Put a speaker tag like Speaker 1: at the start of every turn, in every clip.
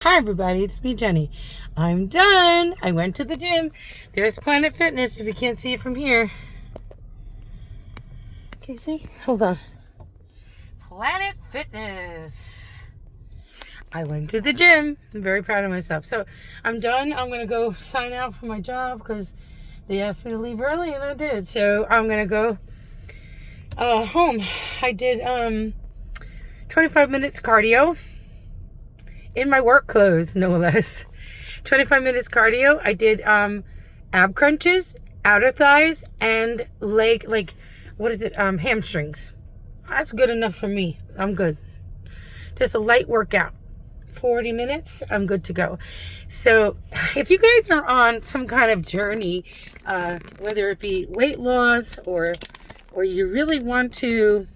Speaker 1: Hi everybody, it's me, Jenny. I'm done. I went to the gym. There's Planet Fitness if you can't see it from here. Can you see? Hold on. Planet Fitness. I went to the gym. I'm very proud of myself. So I'm done. I'm going to go sign out for my job because they asked me to leave early and I did. So I'm going to go home. I did 25 minutes cardio. In my work clothes, no less. 25 minutes cardio. I did ab crunches, outer thighs, and leg, hamstrings. That's good enough for me. I'm good. Just a light workout. 40 minutes, I'm good to go. So if you guys are on some kind of journey, whether it be weight loss or you really want to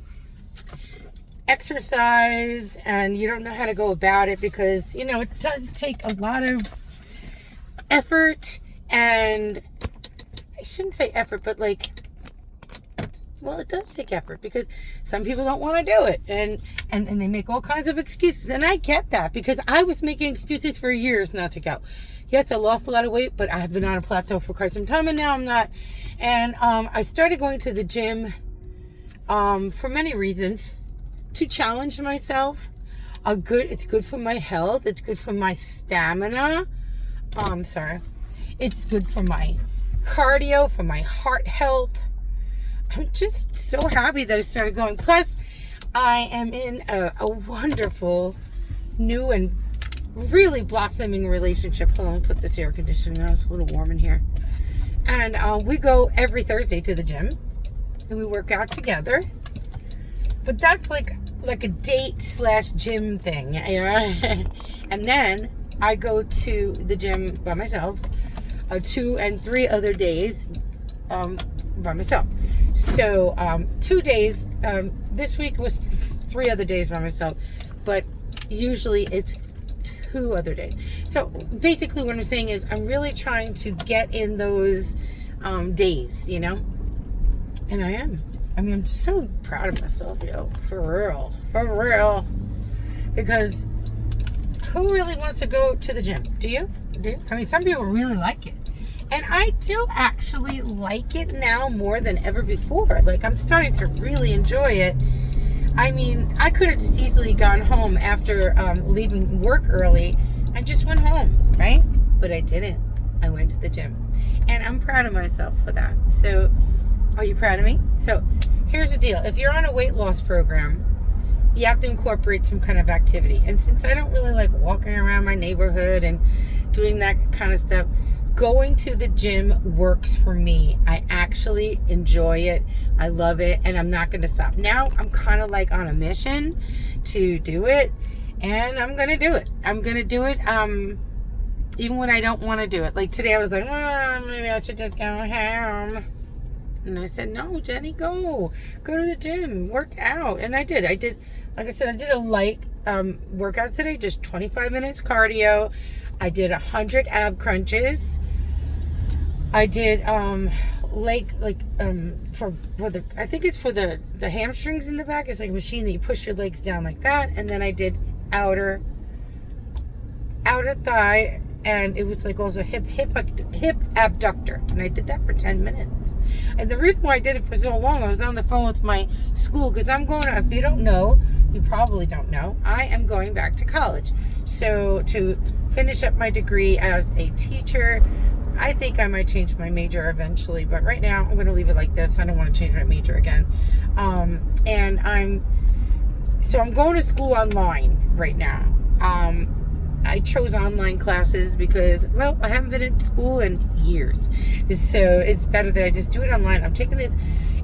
Speaker 1: exercise and you don't know how to go about it because it does take a lot of effort, and I shouldn't say effort, but it does take effort because some people don't want to do it and they make all kinds of excuses, and I get that because I was making excuses for years not to go. Yes, I lost a lot of weight, but I have been on a plateau for quite some time and now I'm not. And I started going to the gym for many reasons. To challenge myself. It's good for my health. It's good for my stamina. It's good for my cardio, for my heart health. I'm just so happy that I started going. Plus, I am in a wonderful, new and really blossoming relationship. Hold on, let me put this air conditioner on. It's a little warm in here. And we go every Thursday to the gym. And we work out together. But that's like a date/gym thing, and then I go to the gym by myself 2 and 3 other days by myself. So 2 days, this week was 3 other days by myself, but usually it's 2 other days. So basically what I'm saying is I'm really trying to get in those days, and I am. I'm just so proud of myself, for real. Because who really wants to go to the gym? Do you? Some people really like it. And I do actually like it now more than ever before. I'm starting to really enjoy it. I could have just easily gone home after leaving work early and just went home, right? But I didn't. I went to the gym. And I'm proud of myself for that. So, are you proud of me? So, here's the deal. If you're on a weight loss program, you have to incorporate some kind of activity. And since I don't really like walking around my neighborhood and doing that kind of stuff, going to the gym works for me. I actually enjoy it. I love it. And I'm not going to stop. Now, I'm kind of on a mission to do it. And I'm going to do it. I'm going to do it even when I don't want to do it. Like today, I was like, maybe I should just go home. And I said, no, Jenny, go to the gym, work out. And I did, like I said, I did a light workout today, just 25 minutes cardio. I did 100 ab crunches. I did I think it's for the hamstrings in the back. It's like a machine that you push your legs down like that. And then I did outer thigh, and it was also hip abductor, and I did that for 10 minutes. And the reason why I did it for so long, I was on the phone with my school because I'm going to, if you don't know, you probably don't know, I am going back to college. So to finish up my degree as a teacher, I think I might change my major eventually, but right now I'm going to leave it like this. I don't want to change my major again. And I'm going to school online right now. I chose online classes because, I haven't been in school in years. So it's better that I just do it online. I'm taking this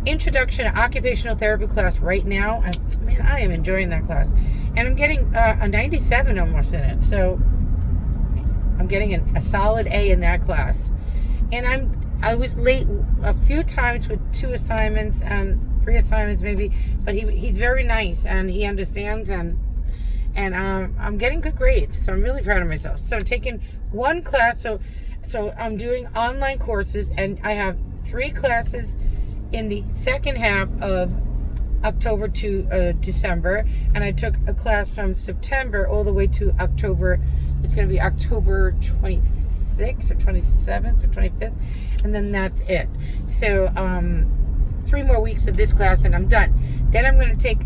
Speaker 1: introduction to occupational therapy class right now. And I am enjoying that class. And I'm getting a 97 almost in it. So I'm getting a solid A in that class. And I was late a few times with 2 assignments and 3 assignments maybe. But he's very nice and he understands, and I'm getting good grades, so I'm really proud of myself. So I'm taking one class, so I'm doing online courses, and I have 3 classes in the second half of October to December, and I took a class from September all the way to October It's going to be October 26th or 27th or 25th, and then that's it. So 3 more weeks of this class and I'm done. Then I'm going to take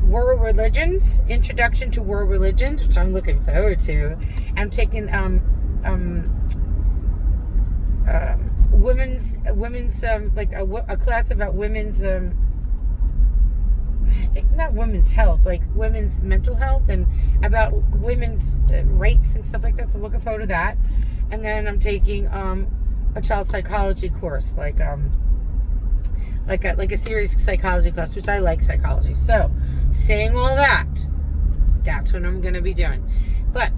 Speaker 1: world religions, introduction to world religions, which I'm looking forward to. I'm taking women's like a class about women's I think not women's health, like women's mental health and about women's rights and stuff like that. So I'm looking forward to that. And then I'm taking a child psychology course, like a serious psychology class, which I like psychology. So saying all that, that's what I'm going to be doing. But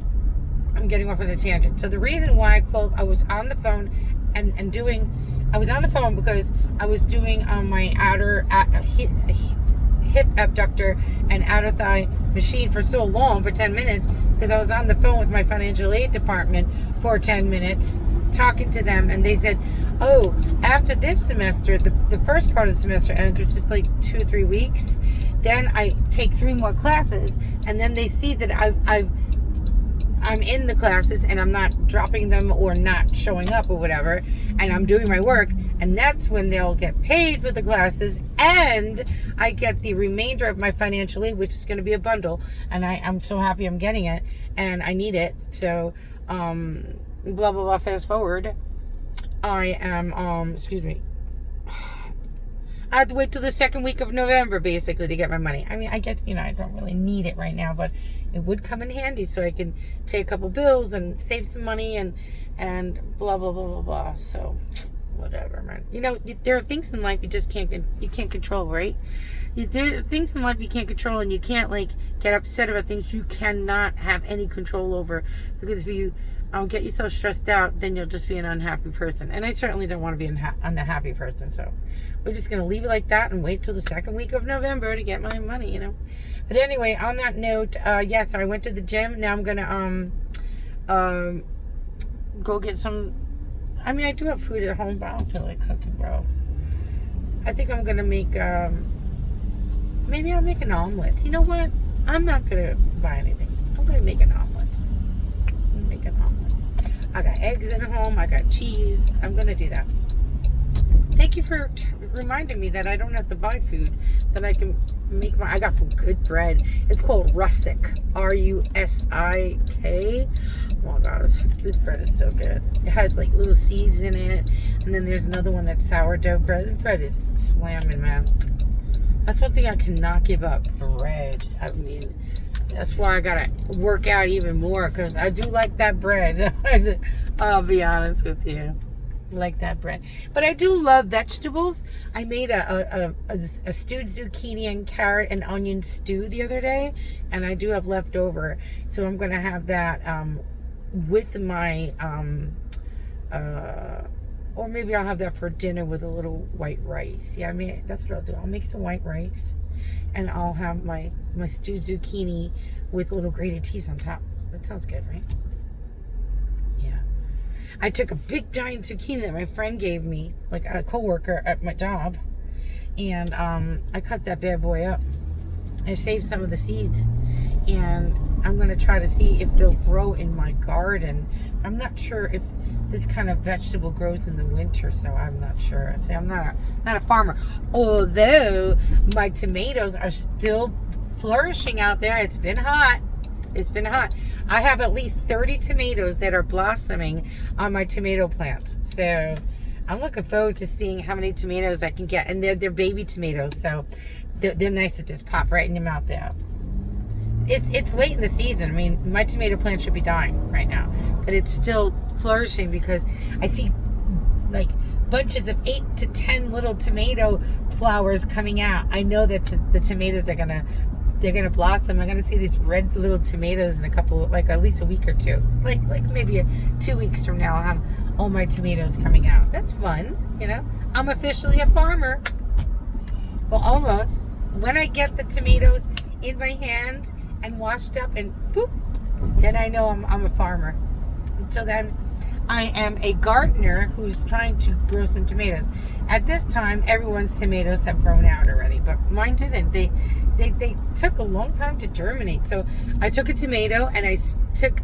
Speaker 1: I'm getting off on a tangent. So the reason why I called, I was on the phone and doing, I was on the phone because I was doing my outer hip abductor and outer thigh machine for so long, for 10 minutes, because I was on the phone with my financial aid department for 10 minutes talking to them, and they said, oh, after this semester, the first part of the semester ends, which is like 2 or 3 weeks, then I take 3 more classes, and then they see that I'm in the classes and I'm not dropping them or not showing up or whatever, and I'm doing my work, and that's when they'll get paid for the classes, and I get the remainder of my financial aid, which is going to be a bundle, and I'm so happy I'm getting it, and I need it. So blah blah blah, fast forward, I am excuse me, I have to wait till the second week of November basically to get my money. I mean, I guess, I don't really need it right now, but it would come in handy so I can pay a couple bills and save some money and blah blah blah blah blah. So whatever, man. There are things in life you just can't control, right? There are things in life you can't control, and you can't get upset about things you cannot have any control over, because if you get yourself stressed out, then you'll just be an unhappy person, and I certainly don't want to be an unhappy person. So we're just going to leave it like that and wait till the second week of November to get my money, But anyway, on that note, yes, I went to the gym. Now I'm going to go get some. I mean, I do have food at home, but I don't feel like cooking, bro. I think I'm going to make, maybe I'll make an omelet. You know what? I'm not going to buy anything. I'm going to make an omelet. I got eggs at home. I got cheese. I'm going to do that. Thank you for reminding me that I don't have to buy food, that I can make I got some good bread. It's called Rustic. R-U-S-I-K. Oh my gosh, this bread is so good. It has little seeds in it. And then there's another one that's sourdough bread. The bread is slamming, man. That's one thing I cannot give up. Bread. I mean, that's why I gotta work out even more, because I do like that bread. I'll be honest with you. Like that bread. But I do love vegetables. I made a stewed zucchini and carrot and onion stew the other day, and I do have leftover. So I'm going to have that with my, or maybe I'll have that for dinner with a little white rice. Yeah, I mean, that's what I'll do. I'll make some white rice, and I'll have my stewed zucchini with a little grated cheese on top. That sounds good, right? Yeah. I took a big giant zucchini that my friend gave me, like a coworker at my job, and I cut that bad boy up. I saved some of the seeds, and I'm going to try to see if they'll grow in my garden. I'm not sure if this kind of vegetable grows in the winter, so I'm not sure. See, I'm not a farmer. Although my tomatoes are still flourishing out there. It's been hot. It's been hot. I have at least 30 tomatoes that are blossoming on my tomato plant. So I'm looking forward to seeing how many tomatoes I can get. And they're baby tomatoes, so they're nice to just pop right in your mouth there. It's late in the season. I mean, my tomato plant should be dying right now, but it's still flourishing because I see bunches of 8 to 10 little tomato flowers coming out. I know that the tomatoes are gonna blossom. I'm gonna see these red little tomatoes in a couple, at least a week or two. Like maybe 2 weeks from now, I'll have all my tomatoes coming out. That's fun, I'm officially a farmer. Well, almost. When I get the tomatoes in my hand and washed up and boop, then I know I'm a farmer. Until then, I am a gardener who's trying to grow some tomatoes. At this time, everyone's tomatoes have grown out already, but mine didn't. They took a long time to germinate. So I took a tomato and I took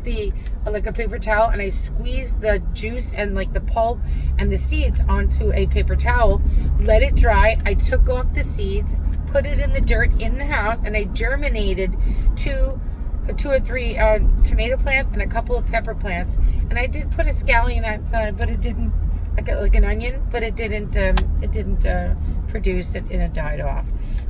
Speaker 1: like a paper towel, and I squeezed the juice and like the pulp and the seeds onto a paper towel, let it dry. I took off the seeds, put it in the dirt in the house, and I germinated two or three tomato plants and a couple of pepper plants. And I did put a scallion outside, but it didn't, like an onion, but it didn't produce it, and it died off.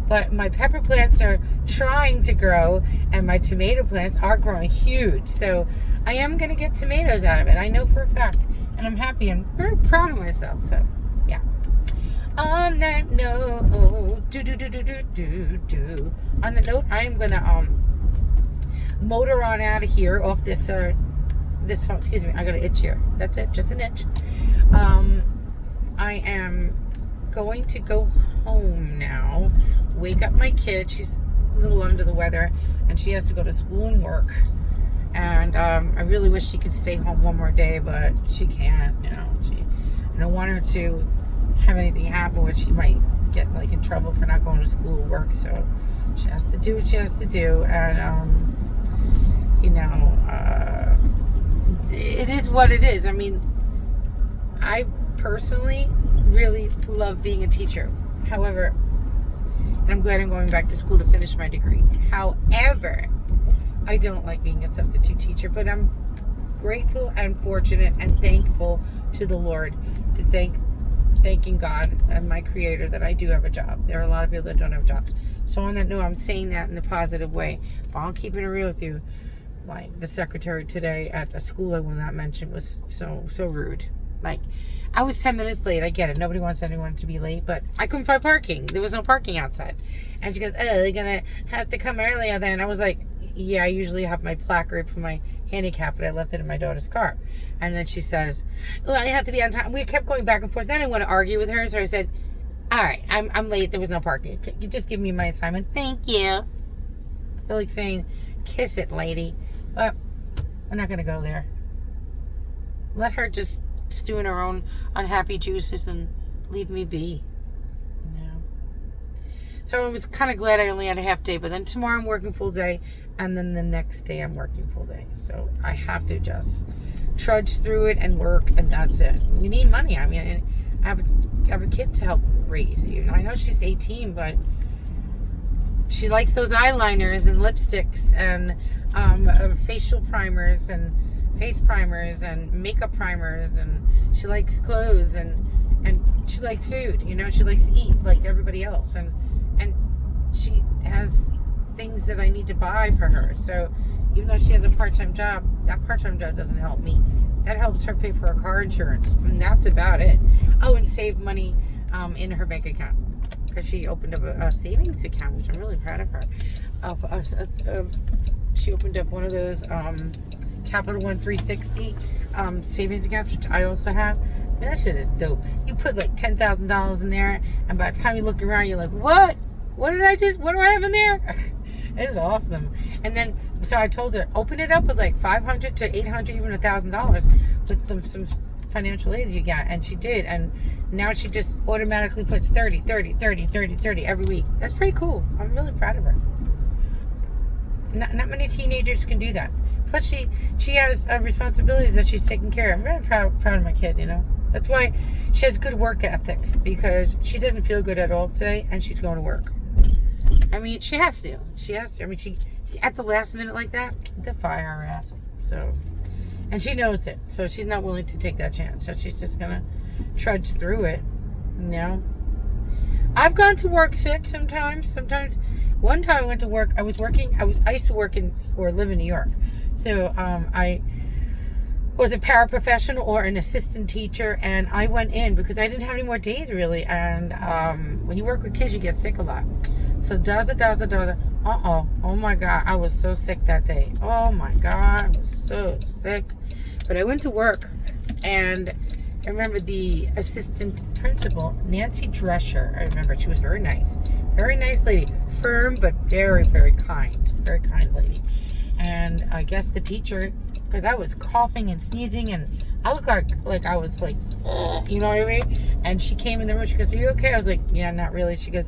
Speaker 1: But my pepper plants are trying to grow, and my tomato plants are growing huge. So I am going to get tomatoes out of it. I know for a fact, and I'm happy. I'm very proud of myself. So yeah. On that note, on the note, I am going to motor on out of here off this this phone. Excuse me, I got an itch here. That's it, just an itch. I am going to go home now, wake up my kid. She's a little under the weather, and she has to go to school and work. And I really wish she could stay home one more day, but she can't. You know, I don't want her to have anything happen where she might get like in trouble for not going to school or work. So she has to do what she has to do, and you know, it is what it is. I mean, I personally really love being a teacher. However, and I'm glad I'm going back to school to finish my degree. However, I don't like being a substitute teacher, but I'm grateful and fortunate and thankful to the Lord, to thanking God and my Creator that I do have a job. There are a lot of people that don't have jobs. So on that note, I'm saying that in a positive way. But I'm keeping it real with you. Like the secretary today at a school I will not mention was so rude. Like, I was 10 minutes late. I get it. Nobody wants anyone to be late, but I couldn't find parking. There was no parking outside. And she goes, oh, they're going to have to come earlier then. I was like, yeah, I usually have my placard for my handicap, but I left it in my daughter's car. And then she says, well, I have to be on time. We kept going back and forth. Then I want to argue with her, so I said, all right, I'm late. There was no parking. You just give me my assignment. Thank you. I feel like saying, kiss it, lady. But I'm not going to go there. Let her just stew in her own unhappy juices and leave me be. You know? So I was kind of glad I only had a half day. But then tomorrow I'm working full day. And then the next day I'm working full day. So I have to just trudge through it and work. And that's it. We need money. I mean, I have a kid to help raise. You know, I know she's 18, but she likes those eyeliners and lipsticks and facial primers and face primers and makeup primers, and she likes clothes, and she likes food. You know, she likes to eat like everybody else, and she has things that I need to buy for her. So even though she has a part-time job, that part-time job doesn't help me. That helps her pay for her car insurance, and that's about it. Oh, and save money in her bank account, because she opened up a savings account, which I'm really proud of her. She opened up one of those Capital One 360 savings accounts, which I also have. Man, that shit is dope. You put like $10,000 in there, and by the time you look around, you're like, what? What do I have in there? It's awesome. And then, so I told her, open it up with like $500 to $800, even $1,000 with some financial aid you got. And she did. And now she just automatically puts 30 every week. That's pretty cool. I'm really proud of her. Not many teenagers can do that. Plus, she has responsibilities that she's taking care of. I'm very proud of my kid, you know. That's why she has good work ethic, because she doesn't feel good at all today, and she's going to work. I mean, she has to. I mean, she at the last minute like that, defy her ass. So, and she knows it. So she's not willing to take that chance. So she's just gonna trudge through it. You know. I've gone to work sick sometimes. Sometimes, one time I went to work. I used to work or live in New York. So I was a paraprofessional or an assistant teacher, and I went in because I didn't have any more days really. And when you work with kids, you get sick a lot. So oh my God, I was so sick that day. Oh my God, I was so sick. But I went to work, and I remember the assistant principal, Nancy Drescher. I remember she was very nice lady, firm but very, very kind lady. And I guess the teacher, because I was coughing and sneezing, and I looked like I was like, ugh, you know what I mean? And she came in the room. She goes, "Are you okay?" I was like, "Yeah, not really." She goes,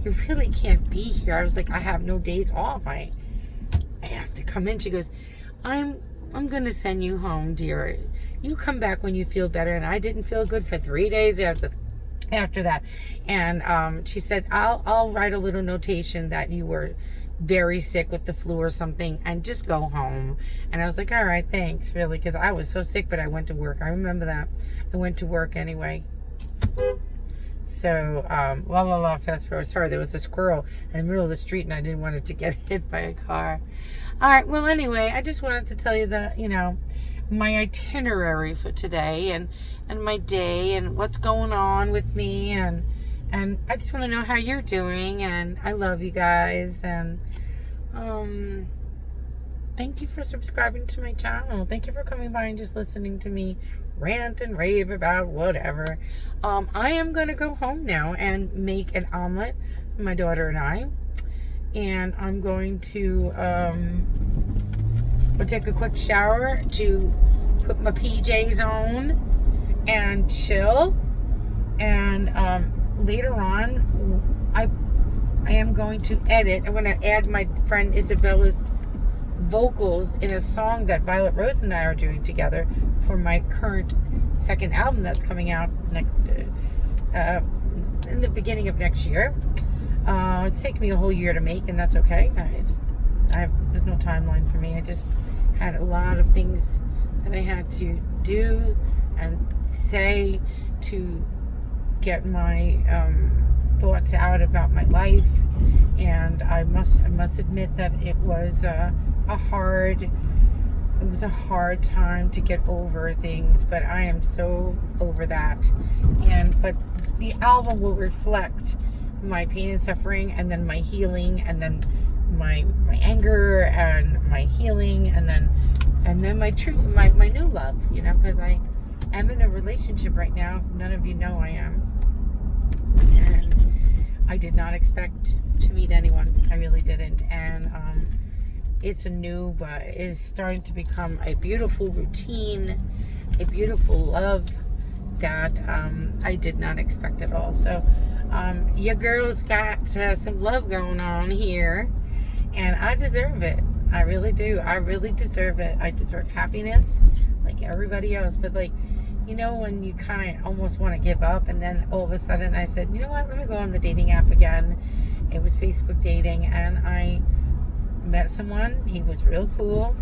Speaker 1: "You really can't be here." I was like, "I have no days off. I have to come in." She goes, I'm gonna send you home, dear. You come back when you feel better." And I didn't feel good for 3 days after that. And she said, I'll write a little notation that you were very sick with the flu or something, and just go home. And I was like, all right, thanks, really, because I was so sick, but I went to work. I remember that. I went to work anyway. So, fast forward. Sorry, there was a squirrel in the middle of the street, and I didn't want it to get hit by a car. All right, well, anyway, I just wanted to tell you that, my itinerary for today, and my day, and what's going on with me, and I just want to know how you're doing, and I love you guys, and thank you for subscribing to my channel. Thank you for coming by and just listening to me rant and rave about whatever. I am going to go home now and make an omelet for my daughter and I. And I'm going to we'll take a quick shower to put my PJs on and chill. And later on, I am going to edit. I'm going to add my friend Isabella's vocals in a song that Violet Rose and I are doing together for my current second album that's coming out in the beginning of next year. It's taken me a whole year to make, and that's okay. There's no timeline for me. I just had a lot of things that I had to do and say to get my thoughts out about my life. And I must admit that it was a hard time to get over things, but I am so over that. But the album will reflect my pain and suffering, and then my healing, and then my anger, and my healing, and then my new love, because I am in a relationship right now. None of you know I am. And I did not expect to meet anyone. I really didn't. And it's but it's starting to become a beautiful routine, a beautiful love that I did not expect at all. So your girl's got some love going on here, and I deserve it. I really do. I really deserve it. I deserve happiness like everybody else. But when you kind of almost want to give up, and then all of a sudden I said, you know what, let me go on the dating app again. It was Facebook dating, and I met someone. He was real cool.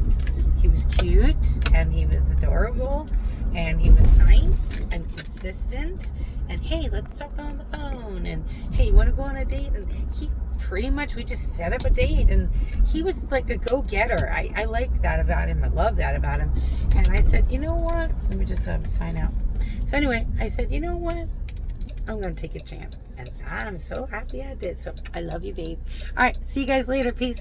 Speaker 1: He was cute, and he was adorable, and he was nice and consistent. And hey, let's talk on the phone. And hey, you want to go on a date? And he pretty much, we just set up a date, and he was like a go-getter. I like that about him. I love that about him. And I said, you know what? Let me just sign out. So anyway, I said, you know what? I'm going to take a chance. And I'm so happy I did. So I love you, babe. All right. See you guys later. Peace.